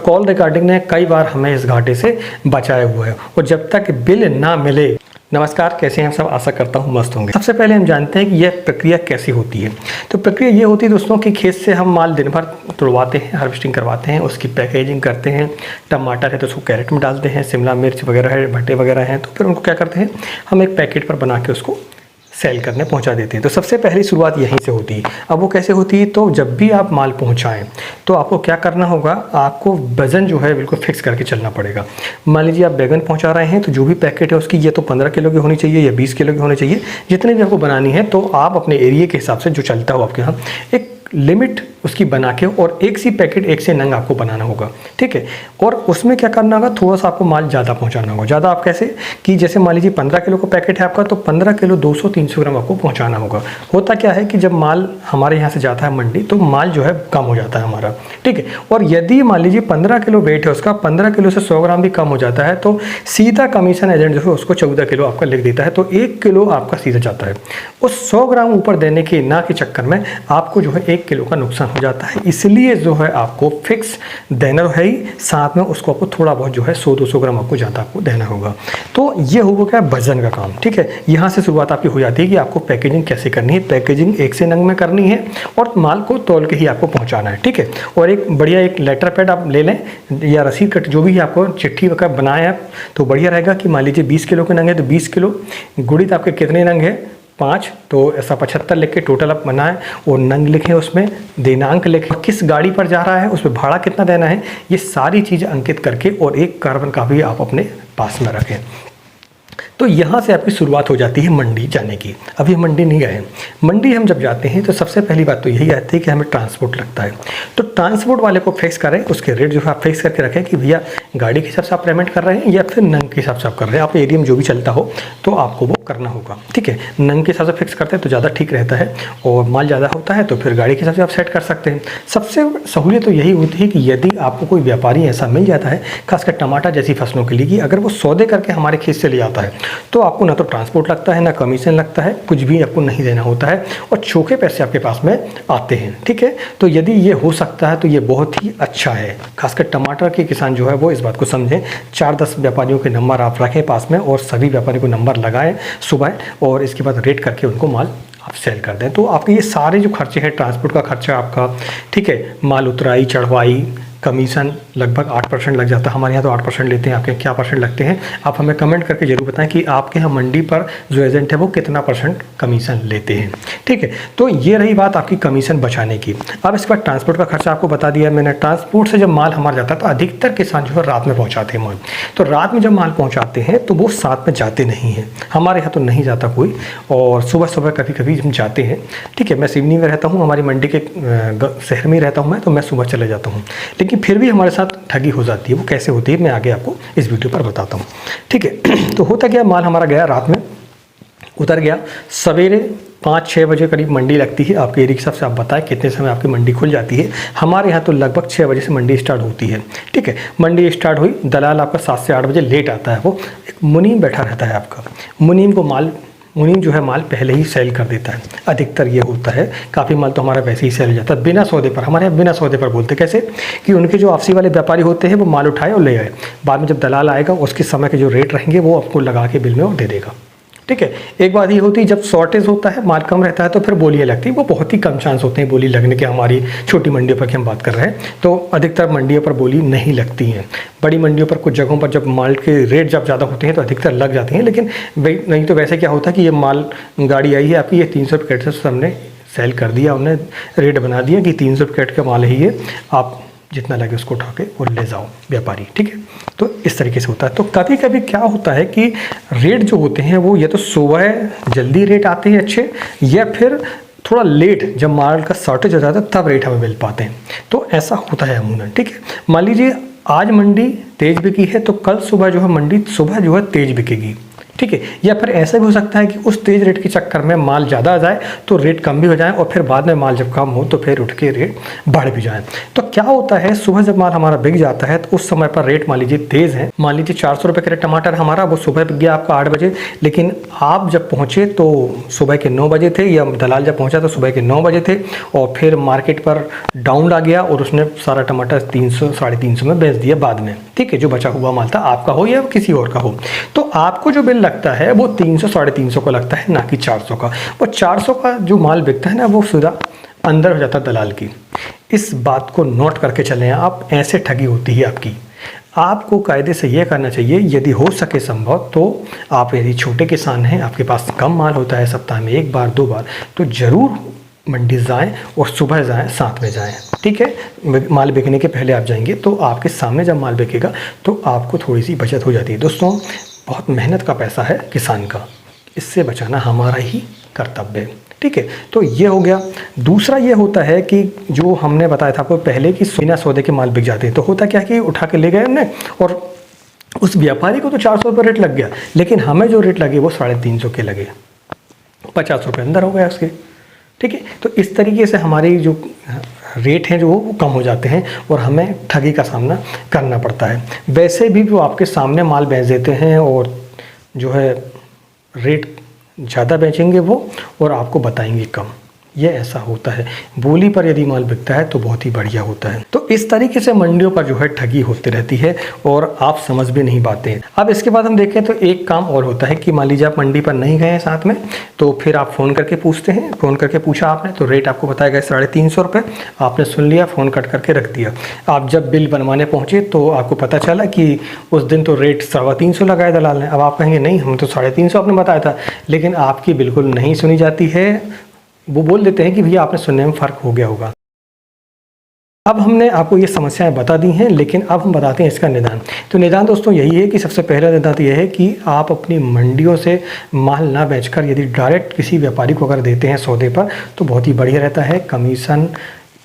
Call recording ने कई बार हमें इस घाटे से बचाया हुआ है, और जब तक बिल ना मिले। नमस्कार, कैसे हैं आप सब? आशा करता हूँ मस्त होंगे। सबसे पहले हम जानते हैं कि यह प्रक्रिया कैसी होती है। तो प्रक्रिया ये होती है दोस्तों कि खेत से हम माल दिन भर तुड़वाते हैं, हार्वेस्टिंग करवाते हैं, उसकी पैकेजिंग करते हैं। टमाटर है तो उसको कैरेट में डालते हैं, शिमला मिर्च वगैरह है, भट्टे वगैरह हैं, तो फिर उनको क्या करते हैं, हम एक पैकेट पर बना के उसको सेल करने पहुंचा देते हैं। तो सबसे पहली शुरुआत यहीं से होती है। अब वो कैसे होती है, तो जब भी आप माल पहुंचाएं तो आपको क्या करना होगा, आपको वज़न जो है बिल्कुल फिक्स करके चलना पड़ेगा। मान लीजिए आप बैगन पहुंचा रहे हैं, तो जो भी पैकेट है उसकी ये तो 15 किलो की होनी चाहिए या 20 किलो की होनी चाहिए, जितनी भी आपको बनानी है। तो आप अपने एरिया के हिसाब से जो चलता हो आपके यहाँ, एक लिमिट उसकी बना के, और एक सी पैकेट, एक से नंग आपको बनाना होगा, ठीक है। और उसमें क्या करना होगा, थोड़ा सा आपको माल ज़्यादा पहुंचाना होगा। ज़्यादा आप कैसे, कि जैसे मान लीजिए 15 किलो का पैकेट है आपका, तो 15 किलो 200-300 ग्राम आपको पहुंचाना होगा। होता क्या है कि जब माल हमारे यहाँ से जाता है मंडी, तो माल जो है कम हो जाता है हमारा, ठीक है। और यदि मान लीजिए 15 किलो वेट है उसका, 15 किलो से 100 ग्राम भी कम हो जाता है, तो सीधा कमीशन एजेंट जो है उसको 14 किलो आपका लिख देता है, तो 1 किलो आपका सीधा जाता है। उस 100 ग्राम ऊपर देने के ना के चक्कर में आपको जो है 1 किलो का नुकसान हो जाता है। इसलिए जो है आपको फिक्स देना है ही, साथ में उसको आपको थोड़ा बहुत जो है 100-200 ग्राम आपको ज़्यादा आपको देना होगा। तो ये होगा क्या, वजन का काम, ठीक है। यहाँ से शुरुआत आपकी हो जाती है कि आपको पैकेजिंग कैसे करनी है। पैकेजिंग एक से नंग में करनी है और माल को तौल के ही आपको पहुँचाना है, ठीक है। और एक बढ़िया एक लेटर पैड आप ले लें या रसीद कट, जो भी आपको चिट्ठी वगैरह बनाए आप, तो बढ़िया रहेगा कि मान लीजिए 20 किलो के नंग है तो 20 किलो, गुड़ित आपके कितने नंग है 5, तो ऐसा 75 लिख के टोटल आप बनाएं, और नंग लिखें, उसमें दिनांक लिखें, किस गाड़ी पर जा रहा है, उसमें भाड़ा कितना देना है, ये सारी चीज़ अंकित करके, और एक कार्बन का भी आप अपने पास में रखें। तो यहाँ से आपकी शुरुआत हो जाती है मंडी जाने की। अभी हम मंडी नहीं गए हैं। मंडी हम जब जाते हैं तो सबसे पहली बात तो यही आती है कि हमें ट्रांसपोर्ट लगता है। तो ट्रांसपोर्ट वाले को फिक्स करें, उसके रेट जो है आप फिक्स करके रखें कि भैया गाड़ी के हिसाब से आप पेमेंट कर रहे हैं या फिर नंग के हिसाब से आप कर रहे हैं। आपके एरिया में जो भी चलता हो तो आपको वो करना होगा, ठीक है। नंग के हिसाब से फिक्स करते हैं तो ज़्यादा ठीक रहता है, और माल ज़्यादा होता है तो फिर गाड़ी के हिसाब से आप सेट कर सकते हैं। सबसे सहूलियत तो यही होती है कि यदि आपको कोई व्यापारी ऐसा मिल जाता है, खासकर टमाटर जैसी फसलों के लिए, कि अगर वो सौदे करके हमारे खेत से ले आता है, तो आपको ना तो ट्रांसपोर्ट लगता है, ना कमीशन लगता है, कुछ भी आपको नहीं देना होता है, और चौके पैसे आपके पास में आते हैं, ठीक है। तो यदि ये हो सकता है तो ये बहुत ही अच्छा है। खासकर टमाटर के किसान जो है वो इस बात को समझें। 4-10 व्यापारियों के नंबर आप रखें पास में, और सभी व्यापारियों को नंबर लगाएं सुबह, और इसके बाद रेट करके उनको माल आप सेल कर दें। तो आपके ये सारे जो खर्चे हैं, ट्रांसपोर्ट का खर्चा आपका, ठीक है, माल उतराई चढ़वाई, कमीशन लगभग 8% लग जाता है। हमारे यहाँ तो 8% लेते हैं, आपके क्या परसेंट लगते हैं आप हमें कमेंट करके जरूर बताएं कि आपके यहाँ मंडी पर जो एजेंट है वो कितना % कमीशन लेते हैं, ठीक है। तो ये रही बात आपकी कमीशन बचाने की। अब इसके बाद ट्रांसपोर्ट का खर्चा आपको बता दिया मैंने। ट्रांसपोर्ट से जब माल हमारा जाता है तो अधिकतर किसान जो है रात में पहुँचाते हैं माल। तो रात में जब माल पहुँचाते हैं तो वो साथ में जाते नहीं हैं, हमारे यहाँ तो नहीं जाता कोई, और सुबह सुबह कभी कभी हम जाते हैं, ठीक है। मैं सिवनी में रहता हूँ, हमारी मंडी के शहर में रहता हूँ मैं, तो मैं सुबह चले जाता हूँ, लेकिन फिर भी हमारे साथ ठगी हो जाती है। वो कैसे होती है मैं आगे आपको इस वीडियो पर बताता हूँ, ठीक है। तो होता क्या, माल हमारा गया, रात में उतर गया, सवेरे 5-6 बजे करीब मंडी लगती है। आपके एरिया के हिसाब से आप बताएं कितने समय आपकी मंडी खुल जाती है। हमारे यहाँ तो लगभग 6 बजे से मंडी स्टार्ट होती है, ठीक है। मंडी स्टार्ट हुई, दलाल आपका 7 से 8 बजे लेट आता है। वो एक मुनीम बैठा रहता है आपका, मुनीम जो है माल पहले ही सेल कर देता है। अधिकतर ये होता है, काफ़ी माल तो हमारा वैसे ही सेल हो जाता है बिना सौदे पर। हमारे यहाँ बिना सौदे पर बोलते कैसे, कि उनके जो आपसी वाले व्यापारी होते हैं वो माल उठाए और ले आए, बाद में जब दलाल आएगा उसके समय के जो रेट रहेंगे वो आपको लगा के बिल में वो दे देगा, ठीक है। एक बात ये होती है, जब शॉर्टेज होता है, माल कम रहता है, तो फिर बोलियाँ लगती है। वो बहुत ही कम चांस होते हैं बोली लगने के। हमारी छोटी मंडियों पर की हम बात कर रहे हैं, तो अधिकतर मंडियों पर बोली नहीं लगती हैं। बड़ी मंडियों पर कुछ जगहों पर जब माल के रेट जब ज़्यादा होते हैं तो अधिकतर लग जाते हैं, लेकिन नहीं तो वैसे क्या होता है कि ये माल गाड़ी आई है आपकी, ये 300 पैकेट से हमने सेल कर दिया, उन्हें रेट बना दिया कि 300 पैकेट का माल है ये, आप जितना लगे उसको उठा के और ले जाओ व्यापारी, ठीक है। तो इस तरीके से होता है। तो कभी कभी क्या होता है कि रेट जो होते हैं वो या तो सुबह जल्दी रेट आते हैं अच्छे, या फिर थोड़ा लेट जब माल का शॉर्टेज हो जाता है तब रेट हमें मिल पाते हैं। तो ऐसा होता है अमूमन, ठीक है। मान लीजिए आज मंडी तेज़ बिकी है तो कल सुबह जो है मंडी सुबह जो है तेज़ बिकेगी, ठीक है। या फिर ऐसा भी हो सकता है कि उस तेज़ रेट के चक्कर में माल ज़्यादा आ जाए तो रेट कम भी हो जाए, और फिर बाद में माल जब कम हो तो फिर उठ के रेट बढ़ भी जाए। तो क्या होता है, सुबह जब माल हमारा बिक जाता है तो उस समय पर रेट मान लीजिए तेज़ है, मान लीजिए 400 रुपये का रेट टमाटर हमारा, वो सुबह बिक गया आपका 8 बजे, लेकिन आप जब पहुँचे तो सुबह के 9 बजे थे, या दलाल जब पहुँचा तो सुबह के 9 बजे थे, और फिर मार्केट पर डाउन आ गया और उसने सारा टमाटर 300 साढ़े 300 में बेच दिया बाद में, ठीक है। जो बचा हुआ माल था, आपका हो या किसी और का हो, तो आपको जो बिल लगता है वो 300 साढ़े 300 का लगता है, ना कि 400 का। वो 400 का जो माल बिकता है ना, वो सीधा अंदर हो जाता है दलाल की। इस बात को नोट करके चलें आप, ऐसे ठगी होती है आपकी। आपको कायदे से ये करना चाहिए, यदि हो सके संभव तो आप, यदि छोटे किसान हैं, आपके पास कम माल होता है, सप्ताह में 1 बार 2 बार, तो ज़रूर मंडी जाएं और सुबह जाएं, साथ में जाएं, ठीक है। माल बिकने के पहले आप जाएंगे तो आपके सामने जब माल बिकेगा तो आपको थोड़ी सी बचत हो जाती है। दोस्तों, बहुत मेहनत का पैसा है किसान का, इससे बचाना हमारा ही कर्तव्य है, ठीक है। तो ये हो गया। दूसरा ये होता है कि जो हमने बताया था आपको पहले कि बिना सौदे के माल बिक जाते हैं, तो होता क्या है कि उठा के ले गए हमने, और उस व्यापारी को तो 400 रुपये रेट लग गया, लेकिन हमें जो रेट लगे वो 350 के लगे, 50 रुपये अंदर हो गया उसके, ठीक है। तो इस तरीके से हमारी जो रेट हैं जो वो कम हो जाते हैं और हमें ठगी का सामना करना पड़ता है। वैसे भी वो आपके सामने माल बेच देते हैं और जो है रेट ज़्यादा बेचेंगे वो, और आपको बताएंगे कम। ये ऐसा होता है। बोली पर यदि माल बिकता है तो बहुत ही बढ़िया होता है। तो इस तरीके से मंडियों पर जो है ठगी होती रहती है और आप समझ भी नहीं पाते हैं। अब इसके बाद हम देखें तो एक काम और होता है कि मान लीजिए आप मंडी पर नहीं गए हैं साथ में, तो फिर आप फ़ोन करके पूछते हैं। फ़ोन करके पूछा आपने तो रेट आपको बताया गया 350 रुपये, आपने सुन लिया, फ़ोन कट करके रख दिया। आप जब बिल बनवाने पहुँचे तो आपको पता चला कि उस दिन तो रेट 350 लगाया दलाल ने। अब आप कहेंगे नहीं, हम तो 350 आपने बताया था, लेकिन आपकी बिल्कुल नहीं सुनी जाती है। वो बोल देते हैं कि भैया आपने सुनने में फ़र्क हो गया होगा। अब हमने आपको ये समस्याएं बता दी हैं, लेकिन अब हम बताते हैं इसका निदान। तो निदान दोस्तों यही है कि सबसे पहला निदान तो यह है कि आप अपनी मंडियों से माल ना बेचकर यदि डायरेक्ट किसी व्यापारी को अगर देते हैं सौदे पर तो बहुत ही बढ़िया रहता है। कमीशन,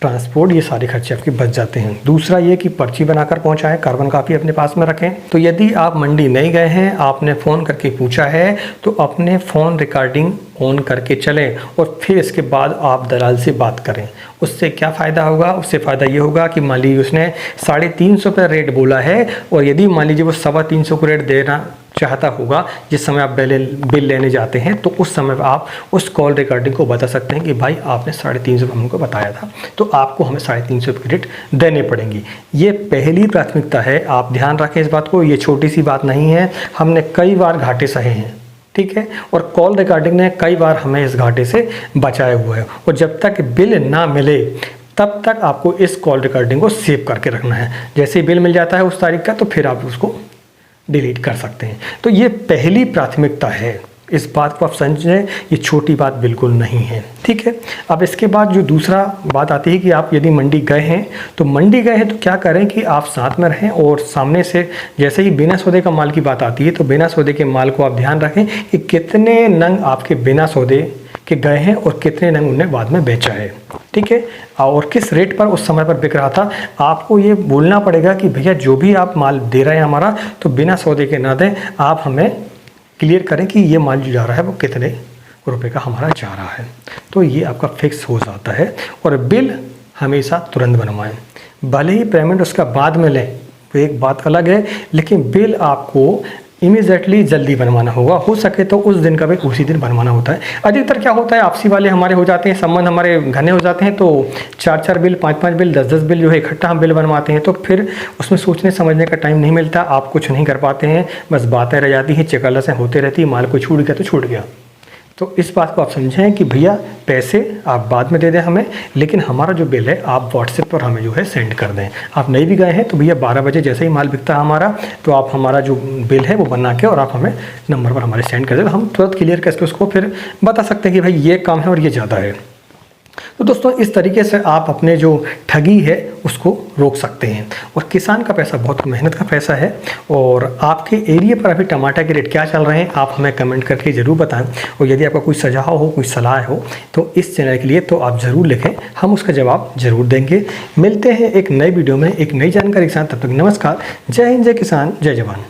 ट्रांसपोर्ट, ये सारे खर्चे आपके बच जाते हैं। दूसरा ये कि पर्ची बनाकर पहुंचाएं, कार्बन कॉपी अपने पास में रखें। तो यदि आप मंडी नहीं गए हैं, आपने फ़ोन करके पूछा है, तो अपने फ़ोन रिकॉर्डिंग ऑन करके चलें और फिर इसके बाद आप दलाल से बात करें। उससे क्या फ़ायदा होगा? उससे फ़ायदा ये होगा कि मान लीजिए उसने 350 पर रेट बोला है और यदि मान लीजिए वो 325 को रेट देना चाहता होगा जिस समय आप बिल लेने जाते हैं, तो उस समय आप उस कॉल रिकॉर्डिंग को बता सकते हैं कि भाई आपने 350 हमको बताया था, तो आपको हमें 350 की रेट देने पड़ेंगी। ये पहली प्राथमिकता है, आप ध्यान रखें इस बात को। ये छोटी सी बात नहीं है, हमने कई बार घाटे सहे हैं, ठीक है, और कॉल रिकॉर्डिंग ने कई बार हमें इस घाटे से बचाया हुआ है। और जब तक बिल ना मिले तब तक आपको इस कॉल रिकॉर्डिंग को सेव करके रखना है। जैसे ही बिल मिल जाता है उस तारीख का, तो फिर आप उसको डिलीट कर सकते हैं। तो ये पहली प्राथमिकता है, इस बात को आप समझें, ये छोटी बात बिल्कुल नहीं है, ठीक है। अब इसके बाद जो दूसरा बात आती है कि आप यदि मंडी गए हैं तो क्या करें कि आप साथ में रहें और सामने से जैसे ही बिना सौदे का माल की बात आती है तो बिना सौदे के माल को आप ध्यान रखें कि कितने नंग आपके बिना सौदे के गए हैं और कितने नंग उन्हें बाद में बेचा है, ठीक है, और किस रेट पर उस समय पर बिक रहा था। आपको ये बोलना पड़ेगा कि भैया जो भी आप माल दे रहे हैं हमारा, तो बिना सौदे के ना दें, आप हमें क्लियर करें कि ये माल जो जा रहा है वो कितने रुपए का हमारा जा रहा है। तो ये आपका फिक्स हो जाता है। और बिल हमेशा तुरंत बनवाएं, भले ही पेमेंट उसका बाद में लें, तो एक बात अलग है, लेकिन बिल आपको इमीडिएटली जल्दी बनवाना होगा। हो सके तो उस दिन का बिल उसी दिन बनवाना होता है। अधिकतर क्या होता है, आपसी वाले हमारे हो जाते हैं, संबंध हमारे घने हो जाते हैं, तो 4-4 बिल, 5-5 बिल, 10-10 बिल जो है इकट्ठा हम बिल बनवाते हैं, तो फिर उसमें सोचने समझने का टाइम नहीं मिलता, आप कुछ नहीं कर पाते हैं, बस बातें रह जाती हैं, चकल्लसें होते रहती है, माल को छूट गया तो छूट गया। तो इस बात को आप समझें कि भैया पैसे आप बाद में दे दें हमें, लेकिन हमारा जो बिल है आप व्हाट्सएप पर हमें जो है सेंड कर दें। आप नहीं भी गए हैं तो भैया 12 बजे जैसे ही माल बिकता है हमारा, तो आप हमारा जो बिल है वो बना के और आप हमें नंबर पर हमारे सेंड कर दें, तो हम तुरंत क्लियर करके उसको फिर बता सकते हैं कि भाई ये काम है और ये ज़्यादा है। तो दोस्तों इस तरीके से आप अपने जो ठगी है उसको रोक सकते हैं। और किसान का पैसा बहुत मेहनत का पैसा है। और आपके एरिया पर अभी टमाटर के रेट क्या चल रहे हैं आप हमें कमेंट करके ज़रूर बताएं। और यदि आपका कोई सुझाव हो, कोई सलाह हो तो इस चैनल के लिए तो आप ज़रूर लिखें, हम उसका जवाब ज़रूर देंगे। मिलते हैं एक नई वीडियो में एक नई जानकारी के साथ, तब तक नमस्कार। जय हिंद, जय किसान, जय जवान।